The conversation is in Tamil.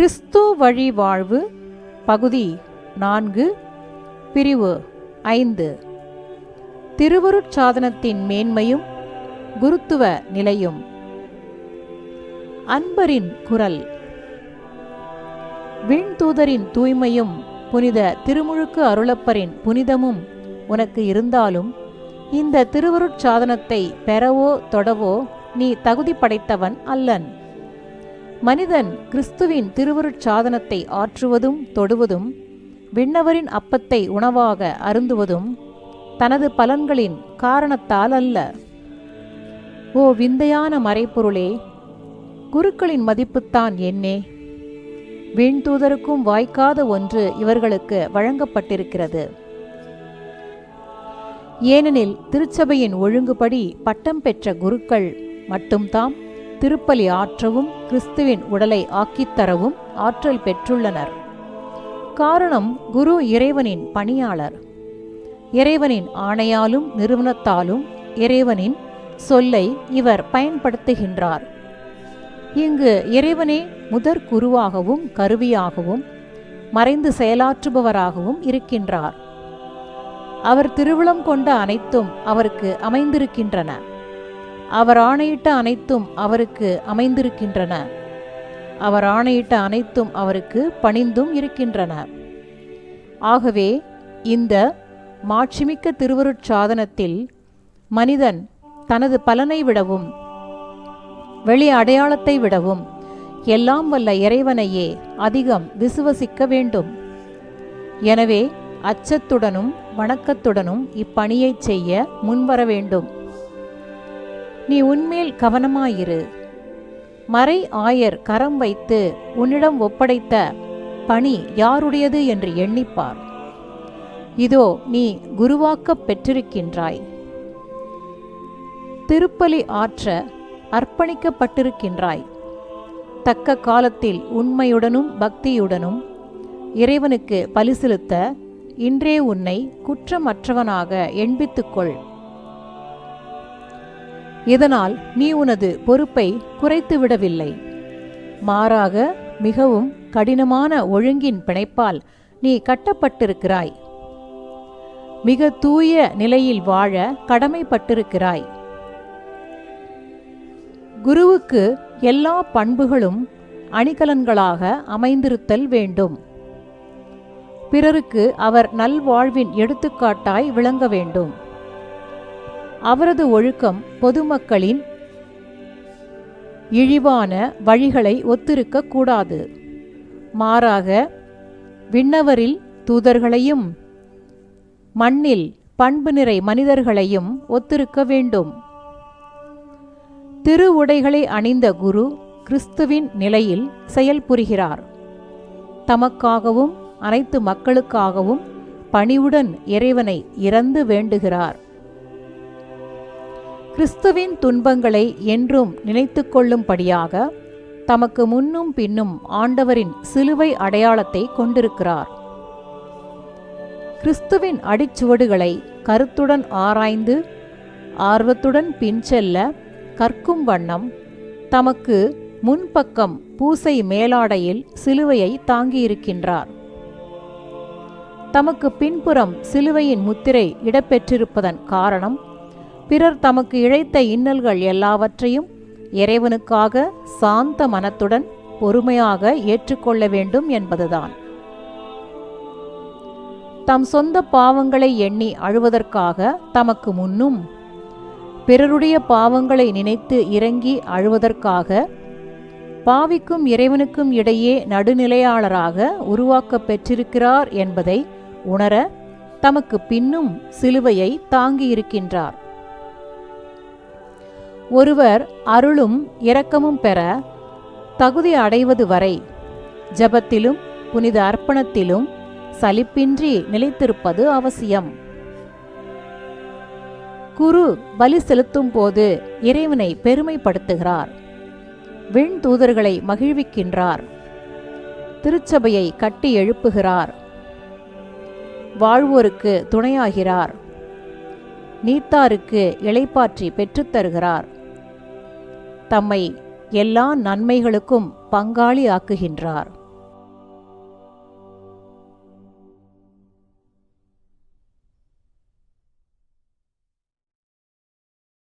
கிறிஸ்து வழி வாழ்வு பகுதி 4 பிரிவு 5 திருவருட்சாதனத்தின் மேன்மையும் குருத்துவ நிலையும். அன்பரின் குரல். விண்தூதரின் தூய்மையும் புனித திருமுழுக்கு அருளப்பரின் புனிதமும் உனக்கு இருந்தாலும் இந்த திருவருட்சாதனத்தை பெறவோ தொடவோ நீ தகுதி படைத்தவன் அல்லன். மனிதன் கிறிஸ்துவின் திருவருட்சாதனத்தை ஆற்றுவதும் தொடுவதும் விண்ணவரின் அப்பத்தை உணவாக அருந்துவதும் தனது பலன்களின் காரணத்தால் அல்ல. ஓ விந்தையான மறைப்பொருளே, குருக்களின் மதிப்புத்தான் என்னே? விண்தூதருக்கும் வாய்க்காத ஒன்று இவர்களுக்கு வழங்கப்பட்டிருக்கிறது. ஏனெனில் திருச்சபையின் ஒழுங்குபடி பட்டம் பெற்ற குருக்கள் மட்டும்தாம் திருப்பலி ஆற்றவும் கிறிஸ்துவின் உடலை ஆக்கித்தரவும் ஆற்றல் பெற்றுள்ளனர். காரணம், குரு இறைவனின் பணியாளர். இறைவனின் ஆணையாலும் நிறுவனத்தாலும் இறைவனின் சொல்லை இவர் பயன்படுத்துகின்றார். இங்கு இறைவனே முதற் குருவாகவும் கருவியாகவும் மறைந்து செயலாற்றுபவராகவும் இருக்கின்றார். அவர் திருவுளம் கொண்ட அனைத்தும் அவருக்கு அமைந்திருக்கின்றன. அவர் ஆணையிட்ட அனைத்தும் அவருக்கு அமைந்திருக்கின்றன. அவர் ஆணையிட்ட அனைத்தும் அவருக்கு பணிந்தும் இருக்கின்றன. ஆகவே இந்த மாட்சிமிக்க திருவருட்சாதனத்தில் மனிதன் தனது பலனை விடவும் வெளி அடையாளத்தை விடவும் எல்லாம் வல்ல இறைவனையே அதிகம் விசுவசிக்க வேண்டும். எனவே அச்சத்துடனும் வணக்கத்துடனும் இப்பணியை செய்ய முன்வர வேண்டும். நீ உன்மேல் கவனமாயிரு. மறை ஆயர் கரம் வைத்து உன்னிடம் ஒப்படைத்த பணி யாருடையது என்று எண்ணிப்பார். இதோ நீ குருவாக்கப் பெற்றிருக்கின்றாய். திருப்பலி ஆற்ற அர்ப்பணிக்கப்பட்டிருக்கின்றாய். தக்க காலத்தில் உண்மையுடனும் பக்தியுடனும் இறைவனுக்கு பலி செலுத்த இன்றே உன்னை குற்றமற்றவனாக எண்பித்துக்கொள். இதனால் நீ உனது பொறுப்பை குறைத்துவிடவில்லை. மாறாக மிகவும் கடினமான ஒழுங்கின் பிணைப்பால் நீ கட்டப்பட்டிருக்கிறாய். மிக தூய நிலையில் வாழ கடமைப்பட்டிருக்கிறாய். குருவுக்கு எல்லா பண்புகளும் அணிகலன்களாக அமைந்திருத்தல் வேண்டும். பிறருக்கு அவர் நல்வாழ்வின் எடுத்துக்காட்டாய் விளங்க வேண்டும். அவரது ஒழுக்கம் பொதுமக்களின் இழிவான வழிகளை ஒத்திருக்க கூடாது. மாறாக விண்ணவரில் தூதர்களையும் மண்ணில் பண்பு நிறை மனிதர்களையும் ஒத்திருக்க வேண்டும். திரு உடைகளை அணிந்த குரு கிறிஸ்துவின் நிலையில் செயல்புரிகிறார். தமக்காகவும் அனைத்து மக்களுக்காகவும் பணிவுடன் இறைவனை இறந்து வேண்டுகிறார். கிறிஸ்துவின் துன்பங்களை என்றும் நினைத்து கொள்ளும்படியாக தமக்கு முன்னும் பின்னும் ஆண்டவரின் சிலுவை அடையாளத்தை கொண்டிருக்கிறார். கிறிஸ்துவின் அடிச்சுவடுகளை கருத்துடன் ஆராய்ந்து ஆர்வத்துடன் பின் செல்ல கற்கும் வண்ணம் தமக்கு முன்பக்கம் பூசை மேலாடையில் சிலுவையை தாங்கியிருக்கின்றார். தமக்கு பின்புறம் சிலுவையின் முத்திரை இடம்பெற்றிருப்பதன் காரணம், பிறர் தமக்கு இழைத்த இன்னல்கள் எல்லாவற்றையும் இறைவனுக்காக சாந்த மனத்துடன் பொறுமையாக ஏற்றுக்கொள்ள வேண்டும் என்பதுதான். தம் சொந்த பாவங்களை எண்ணி அழுவதற்காக தமக்கு முன்னும் பிறருடைய பாவங்களை நினைத்து இறங்கி அழுவதற்காக பாவிக்கும் இறைவனுக்கும் இடையே நடுநிலையாளராக உருவாக்கப் பெற்றிருக்கிறார் என்பதை உணர தமக்கு பின்னும் சிலுவையை தாங்கியிருக்கின்றார். ஒருவர் அருளும் இரக்கமும் பெற தகுதி அடைவது வரை ஜபத்திலும் புனித அர்ப்பணத்திலும் சலிப்பின்றி நிலைத்திருப்பது அவசியம். குரு பலி செலுத்தும் போது இறைவனை பெருமைப்படுத்துகிறார். விண் தூதர்களை மகிழ்விக்கின்றார். திருச்சபையை கட்டி எழுப்புகிறார். வாழ்வோருக்கு துணையாகிறார். நீத்தாருக்கு இளைப்பாற்றி பெற்றுத்தருகிறார். தம்மை எல்லா நன்மைகளுக்கும் பங்காளி ஆக்குகின்றார்.